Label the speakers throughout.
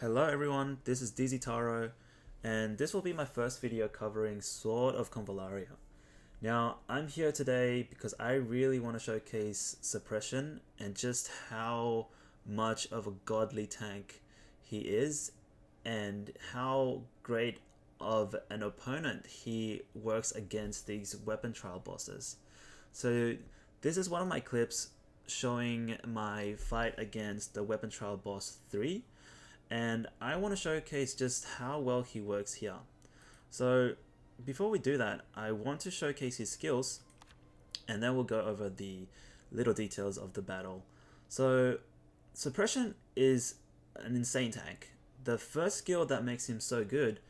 Speaker 1: Hello everyone, this is DZ Taro, and this will be my first video covering Sword of Convallaria. Now, I'm here today because I really want to showcase Suppression and just how much of a godly tank he is, and how great of an opponent he works against these weapon trial bosses. So this is one of my clips showing my fight against the weapon trial boss 3, and I want to showcase just how well he works here. So before we do that, I want to showcase his skills, and then we'll go over the little details of the battle. So Suppression is an insane tank. The first skill that makes him so good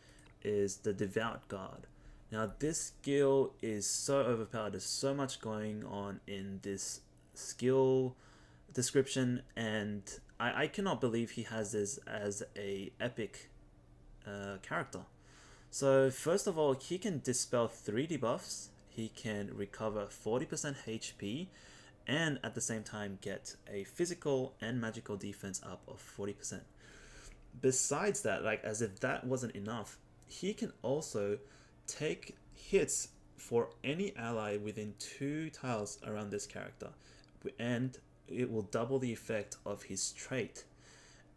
Speaker 1: is the Devout Guard. Now this skill is so overpowered, there's so much going on in this skill description, and I cannot believe he has this as a epic character. So first of all, he can dispel 3 debuffs, he can recover 40% HP, and at the same time get a physical and magical defense up of 40%. Besides that, like as if that wasn't enough, he can also take hits for any ally within 2 tiles around this character, and it will double the effect of his trait.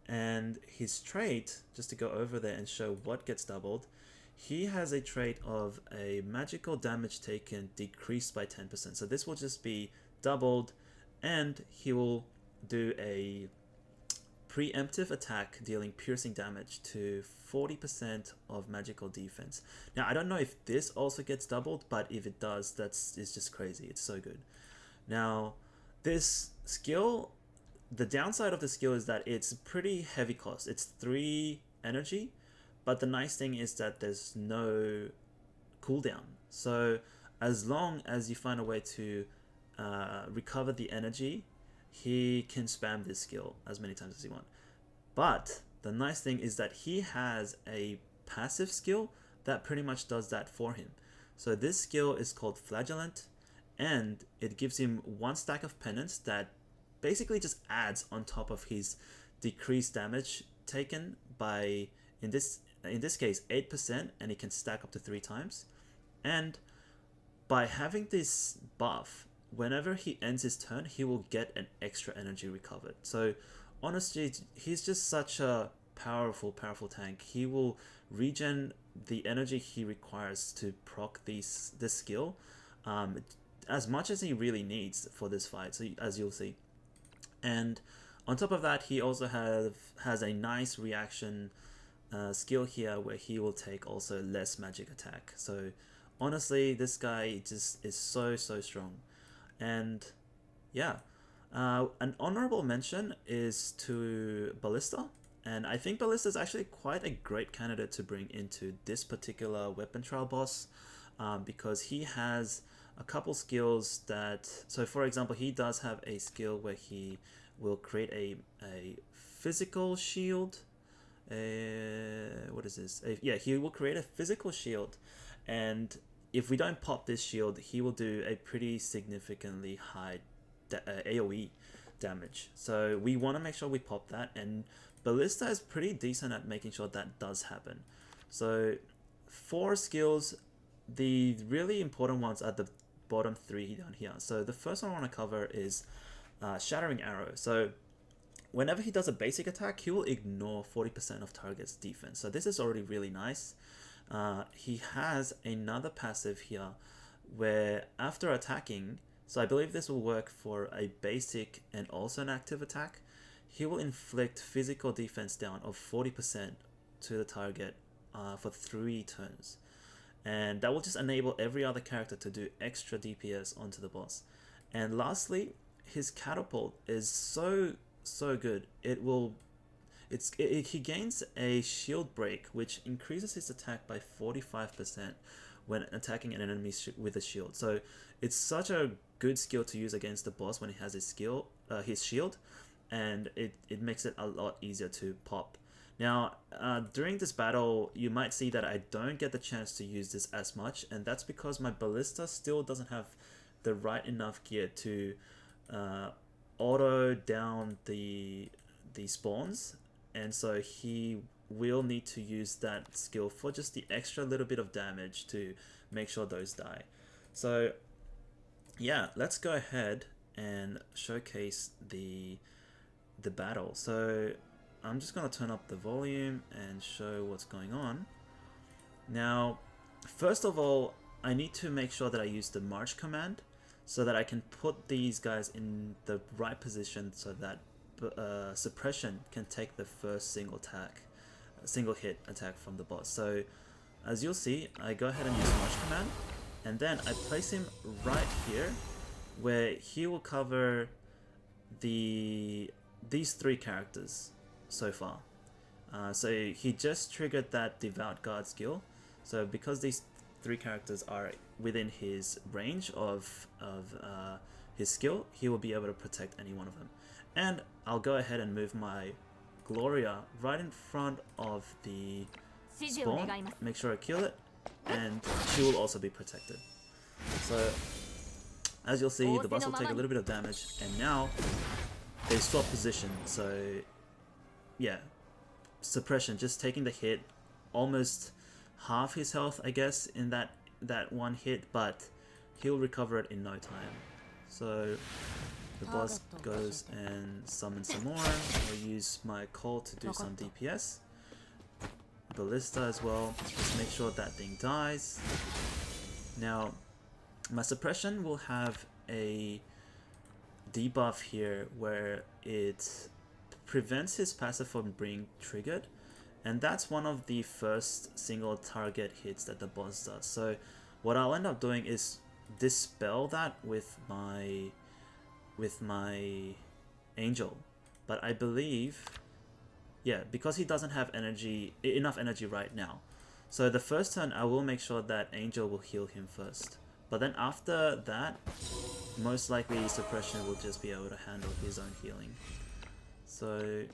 Speaker 1: And his trait, just to go over there and show what gets doubled, he has a trait of a magical damage taken decreased by 10%. So this will just be doubled, and he will do a preemptive attack dealing piercing damage to 40% of magical defense. Now I don't know if this also gets doubled, but if it does, it's just crazy. It's so good. Now this skill, the downside of the skill is that it's pretty heavy cost. It's 3 energy, but the nice thing is that there's no cooldown. So as long as you find a way to recover the energy, he can spam this skill as many times as you want. But the nice thing is that he has a passive skill that pretty much does that for him. So this skill is called Flagellant, and it gives him 1 stack of penance that basically just adds on top of his decreased damage taken by, in this case, 8%, and it can stack up to 3 times. And by having this buff, whenever he ends his turn, he will get an extra energy recovered. So honestly, he's just such a powerful tank. He will regen the energy he requires to proc this skill as much as he really needs for this fight, so as you'll see. And on top of that, he also has a nice reaction skill here where he will take also less magic attack. So honestly, this guy just is so strong. And yeah, an honorable mention is to Ballista, and I think Ballista is actually quite a great candidate to bring into this particular weapon trial boss, because he has a couple skills that, so for example, he does have a skill where he will create a physical shield. What is this? Yeah, he will create a physical shield, and if we don't pop this shield, he will do a pretty significantly high AoE damage. So we want to make sure we pop that, and Ballista is pretty decent at making sure that does happen. So 4 skills, the really important ones are the bottom 3 down here. So the first one I want to cover is Shattering Arrow. So whenever he does a basic attack, he will ignore 40% of target's defense. So this is already really nice. He has another passive here where after attacking, so I believe this will work for a basic and also an active attack, he will inflict physical defense down of 40% to the target for 3 turns. And that will just enable every other character to do extra DPS onto the boss. And lastly, his catapult is so good. He gains a shield break, which increases his attack by 45% when attacking an enemy with a shield. So it's such a good skill to use against the boss when he has his shield, and it makes it a lot easier to pop. Now, during this battle, you might see that I don't get the chance to use this as much, and that's because my Ballista still doesn't have the right enough gear to auto down the spawns and so he will need to use that skill for just the extra little bit of damage to make sure those die. So yeah, let's go ahead and showcase the battle. So I'm just gonna turn up the volume and show what's going on. Now, first of all, I need to make sure that I use the march command so that I can put these guys in the right position so that Suppression can take the first single hit attack from the boss. So as you'll see, I go ahead and use march command, and then I place him right here where he will cover these 3 characters so far. So he just triggered that Devout Guard skill. So because these 3 characters are within his range of his skill, he will be able to protect any one of them. And I'll go ahead and move my Gloria right in front of the spawn, make sure I kill it, and she will also be protected. So as you'll see, the boss will take a little bit of damage, and now they swap position. So yeah, Suppression just taking the hit, almost half his health, I guess, in that one hit, but he'll recover it in no time. So the boss goes and summons some more. I'll use my call to do some DPS. Ballista as well, just make sure that thing dies. Now, my Suppression will have a debuff here where it prevents his passive from being triggered, and that's one of the first single target hits that the boss does. So what I'll end up doing is dispel that with my Angel, but I believe, yeah, because he doesn't have enough energy right now. So the first turn I will make sure that Angel will heal him first, but then after that, most likely Suppression will just be able to handle his own healing. So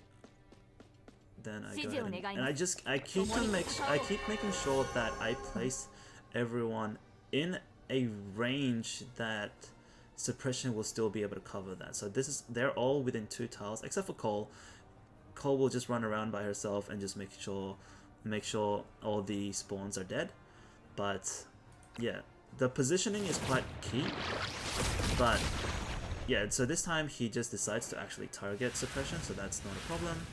Speaker 1: then I go ahead and I keep making sure that I place everyone in a range that Suppression will still be able to cover that. So they're all within 2 tiles except for Cole. Cole will just run around by herself and just make sure all the spawns are dead. But yeah, the positioning is quite key. But yeah, so this time he just decides to actually target Suppression, so that's not a problem.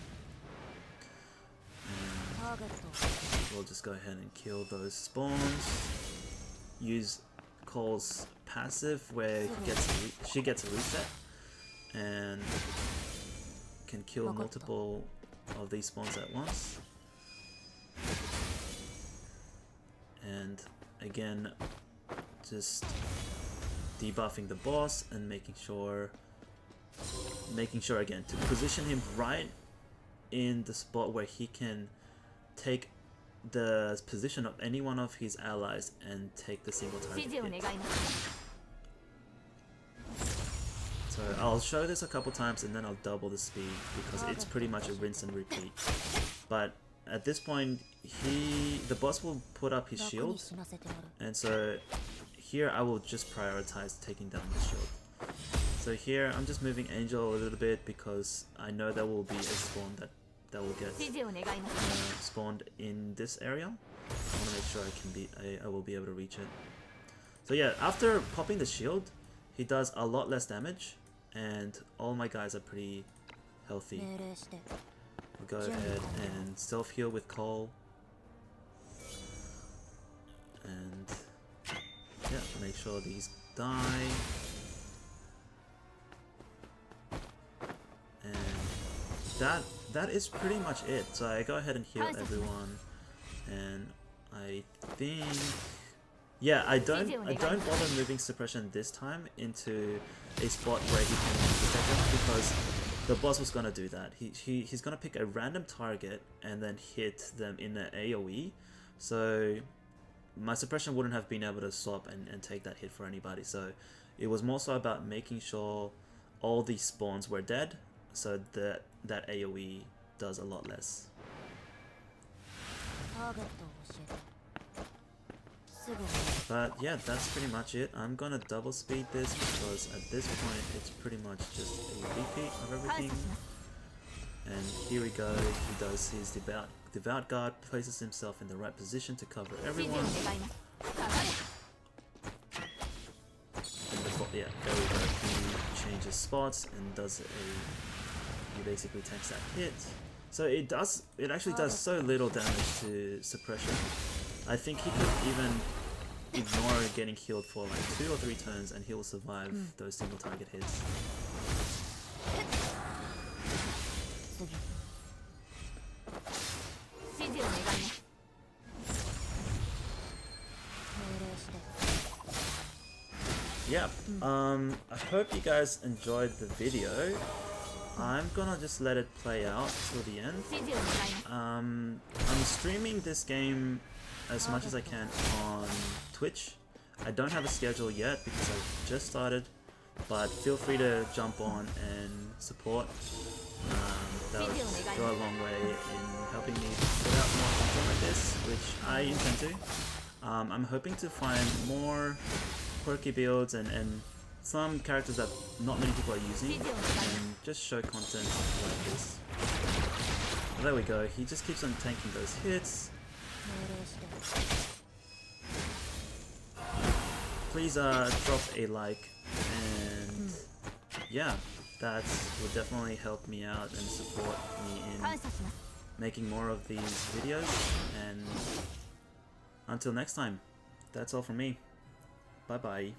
Speaker 1: And we'll just go ahead and kill those spawns. Use Cole's passive where she gets a reset and can kill multiple of these spawns at once. And again, just debuffing the boss and making sure again to position him right in the spot where he can take the position of any one of his allies and take the single target hit. So I'll show this a couple times and then I'll double the speed because it's pretty much a rinse and repeat. But at this point, the boss will put up his shield, and so here I will just prioritize taking down the shield. So here I'm just moving Angel a little bit because I know there will be a spawn that will get spawned in this area. I want to make sure I will be able to reach it. So yeah, after popping the shield, he does a lot less damage, and all my guys are pretty healthy. We'll go ahead and self heal with Cole, and yeah, make sure these die. And that is pretty much it. So I go ahead and heal everyone, and I think, yeah, I don't bother moving Suppression this time into a spot where he can protect them because the boss was gonna do that. He's gonna pick a random target and then hit them in an AoE. So my Suppression wouldn't have been able to swap and take that hit for anybody. So it was more so about making sure all these spawns were dead, so that AoE does a lot less. But yeah, that's pretty much it. I'm gonna double speed this because at this point it's pretty much just a repeat of everything. And here we go, he does his devout guard, places himself in the right position to cover everyone. And yeah, there we go, he changes spots and does he basically tanks that hit. So it actually does so little damage to Suppression. I think he could even ignore getting healed for like 2 or 3 turns and he'll survive those single target hits. Yeah, I hope you guys enjoyed the video. I'm gonna just let it play out till the end. I'm streaming this game as much as I can on Twitch. I don't have a schedule yet because I've just started, but feel free to jump on and support. That would go a long way in helping me put out more content like this, which I intend to. I'm hoping to find more quirky builds and some characters that not many people are using, and just show content like this. Well, there we go, he just keeps on tanking those hits. Please drop a like, and yeah, that will definitely help me out and support me in making more of these videos. And until next time, that's all from me. Bye bye.